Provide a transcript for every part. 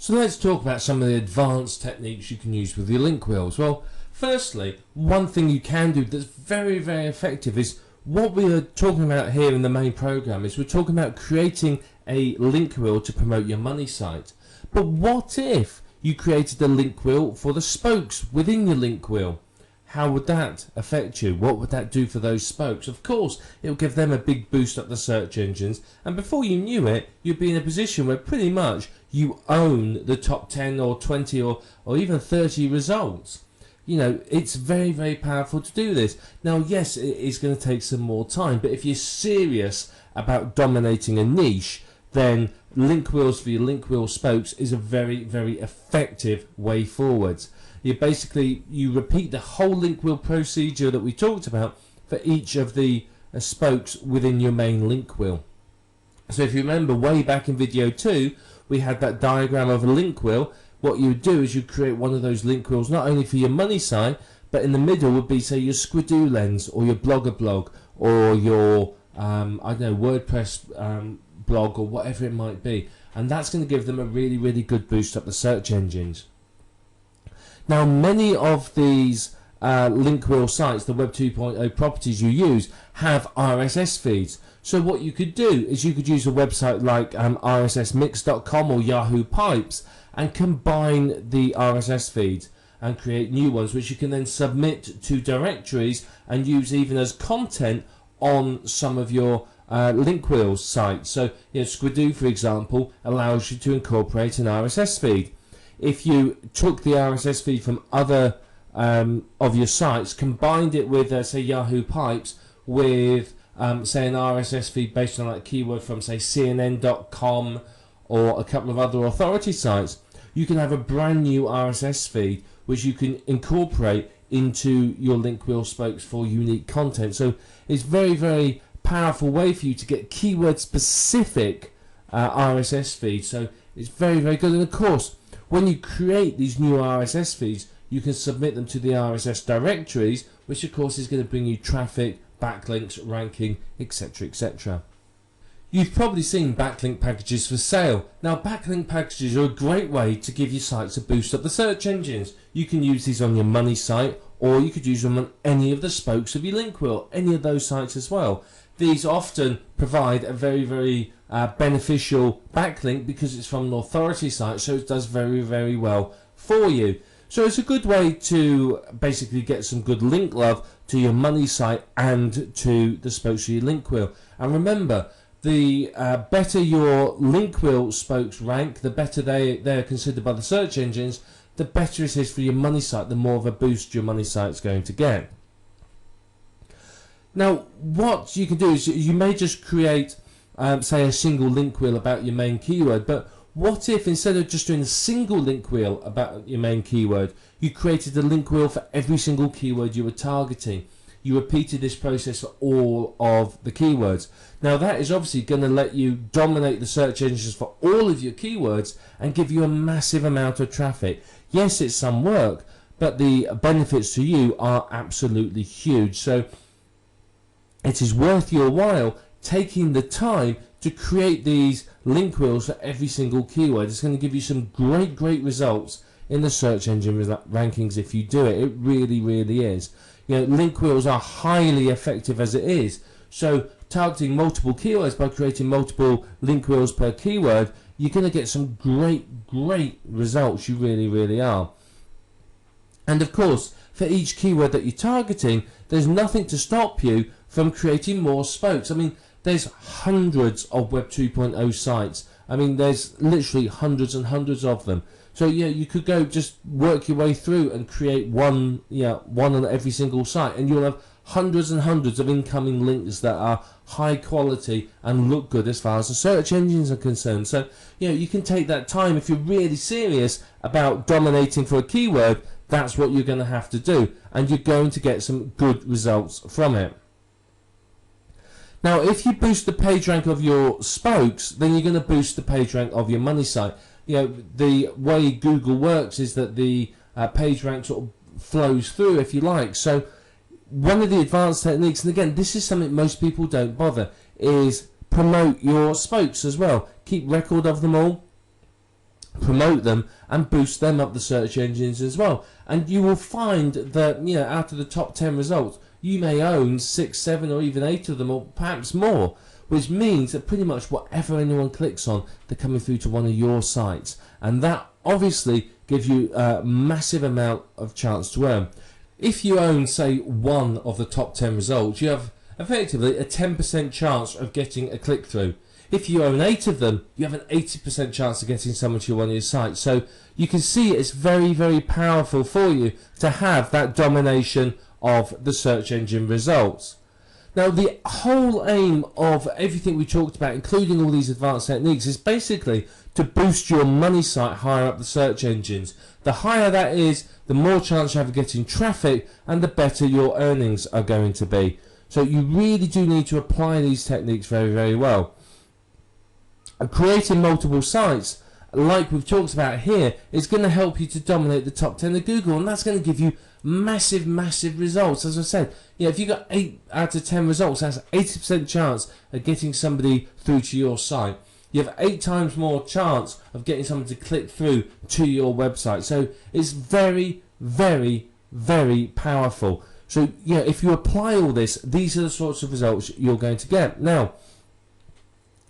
So let's talk about some of the advanced techniques you can use with your link wheels. Well, firstly, one thing you can do that's very, very effective is what we are talking about here in the main program is we're talking about creating a link wheel to promote your money site. But what if you created a link wheel for the spokes within your link wheel? How would that affect you? What would that do for those spokes? Of course, it would give them a big boost up the search engines, and before you knew it, you'd be in a position where pretty much you own the top 10 or 20 or even 30 results. You know, it's very, very powerful to do this. Now, yes, it is going to take some more time, but if you're serious about dominating a niche, then link wheels for your link wheel spokes is a very, very effective way forwards. You repeat the whole link wheel procedure that we talked about for each of the spokes within your main link wheel. So if you remember way back in video 2, we had that diagram of a link wheel. What you would do is you create one of those link wheels not only for your money site, but in the middle would be, say, your Squidoo Lens or your Blogger blog or your WordPress blog or whatever it might be, and that's going to give them a really, really good boost up the search engines. Now, many of these link wheel sites, the Web 2.0 properties you use, have RSS feeds. So what you could do is you could use a website like rssmix.com or Yahoo Pipes and combine the RSS feeds and create new ones, which you can then submit to directories and use even as content on some of your link wheels sites. So, Squidoo, for example, allows you to incorporate an RSS feed. If you took the RSS feed from other of your sites, combined it with, say, Yahoo Pipes, with, say, an RSS feed based on that keyword from, say, CNN.com or a couple of other authority sites, you can have a brand new RSS feed which you can incorporate into your link wheel spokes for unique content. So it's very, very powerful way for you to get keyword specific RSS feeds. So it's very, very good. And of course, when you create these new RSS feeds, you can submit them to the RSS directories, which of course is going to bring you traffic, backlinks, ranking, etc., etc. You've probably seen backlink packages for sale. Now, backlink packages are a great way to give your sites a boost up the search engines. You can use these on your money site, or you could use them on any of the spokes of your link wheel, any of those sites as well. These often provide a very, very beneficial backlink because it's from an authority site, so it does very, very well for you. So it's a good way to basically get some good link love to your money site and to the spokes of your link wheel. And remember, the better your link wheel spokes rank, the better they're considered by the search engines, the better it is for your money site, the more of a boost your money site's going to get. Now, what you can do is you may just create, say, a single link wheel about your main keyword, but what if instead of just doing a single link wheel about your main keyword, you created a link wheel for every single keyword you were targeting? You repeated this process for all of the keywords. Now, that is obviously going to let you dominate the search engines for all of your keywords and give you a massive amount of traffic. Yes, it's some work, but the benefits to you are absolutely huge. So it is worth your while taking the time to create these link wheels for every single keyword. It's going to give you some great, great results in the search engine rankings if you do it. It really, really is. Link wheels are highly effective as it is. So targeting multiple keywords by creating multiple link wheels per keyword, you're going to get some great, great results. You really, really are. And of course, for each keyword that you're targeting, there's nothing to stop you from creating more spokes. I mean, there's hundreds of Web 2.0 sites. I mean, there's literally hundreds and hundreds of them. So you could go just work your way through and create one on every single site, and you'll have hundreds and hundreds of incoming links that are high quality and look good as far as the search engines are concerned. So you can take that time if you're really serious about dominating for a keyword. That's what you're going to have to do, and you're going to get some good results from it. Now, if you boost the page rank of your spokes, then you're going to boost the page rank of your money site. The way Google works is that the page rank sort of flows through, if you like. So one of the advanced techniques, and again, this is something most people don't bother, is promote your spokes as well. Keep record of them all. promote them and boost them up the search engines as well. And you will find that, you know, out of the top 10 results, you may own 6, 7 or even 8 of them, or perhaps more, which means that pretty much whatever anyone clicks on, they're coming through to one of your sites. And that obviously gives you a massive amount of chance to earn. If you own, say, 1 of the top 10 results, you have effectively a 10% chance of getting a click-through. If you own 8 of them, you have an 80% chance of getting someone to one of your sites. So you can see it's very, very powerful for you to have that domination of the search engine results. Now, the whole aim of everything we talked about, including all these advanced techniques, is basically to boost your money site higher up the search engines. The higher that is, the more chance you have of getting traffic, and the better your earnings are going to be. So you really do need to apply these techniques very, very well. Creating multiple sites, like we've talked about here, is going to help you to dominate the top 10 of Google, and that's going to give you massive, massive results. As I said, you know, if you got 8 out of 10 results, that's 80% chance of getting somebody through to your site. You have 8 times more chance of getting someone to click through to your website. So it's very, very, very powerful. So, you know, if you apply all this, these are the sorts of results you're going to get. Now,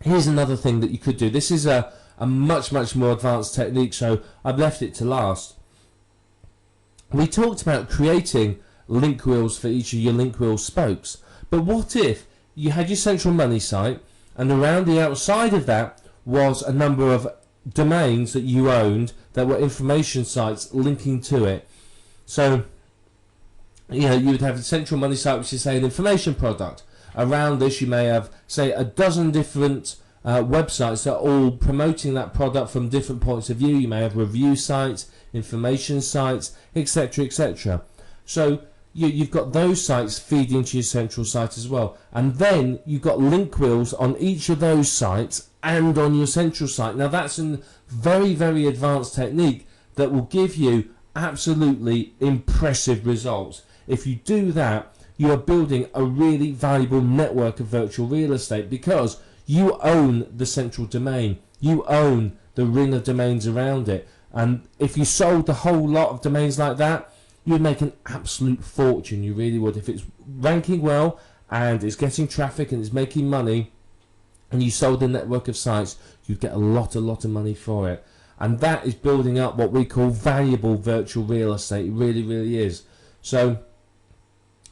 here's another thing that you could do. This is a much, much more advanced technique, so I've left it to last. We talked about creating link wheels for each of your link wheel spokes. But what if you had your central money site, and around the outside of that was a number of domains that you owned that were information sites linking to it? So, you know, you would have a central money site, which is, say, an information product. Around this, you may have, say, a dozen different websites that are all promoting that product from different points of view. You may have review sites, information sites, etc., etc. So you've got those sites feeding into your central site as well. And then you've got link wheels on each of those sites and on your central site. Now, that's a very, very advanced technique that will give you absolutely impressive results. If you do that, you are building a really valuable network of virtual real estate, because you own the central domain. You own the ring of domains around it. And if you sold the whole lot of domains like that, you'd make an absolute fortune. You really would. If it's ranking well and it's getting traffic and it's making money, and you sold a network of sites, you'd get a lot of money for it. And that is building up what we call valuable virtual real estate. It really, really is. So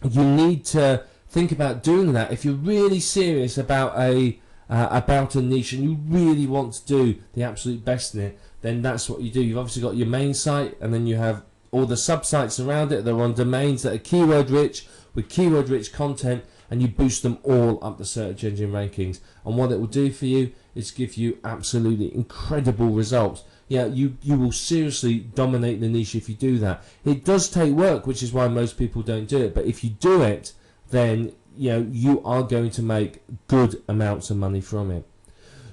you need to think about doing that. If you're really serious about a niche and you really want to do the absolute best in it, then that's what you do. You've obviously got your main site, and then you have all the sub-sites around it. They're on domains that are keyword rich, with keyword rich content, and you boost them all up the search engine rankings. And what it will do for you is give you absolutely incredible results. Yeah, you will seriously dominate the niche if you do that. It does take work, which is why most people don't do it. But if you do it, then you know you are going to make good amounts of money from it.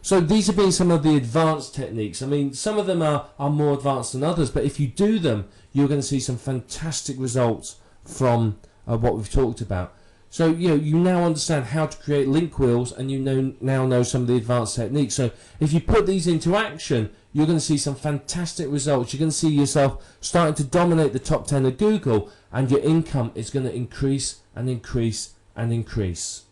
So these have been some of the advanced techniques. I mean, some of them are more advanced than others, but if you do them, you're going to see some fantastic results from what we've talked about. So you now understand how to create link wheels, and you now know some of the advanced techniques. So if you put these into action, you're going to see some fantastic results. You're going to see yourself starting to dominate the top 10 of Google, and your income is going to increase and increase and increase.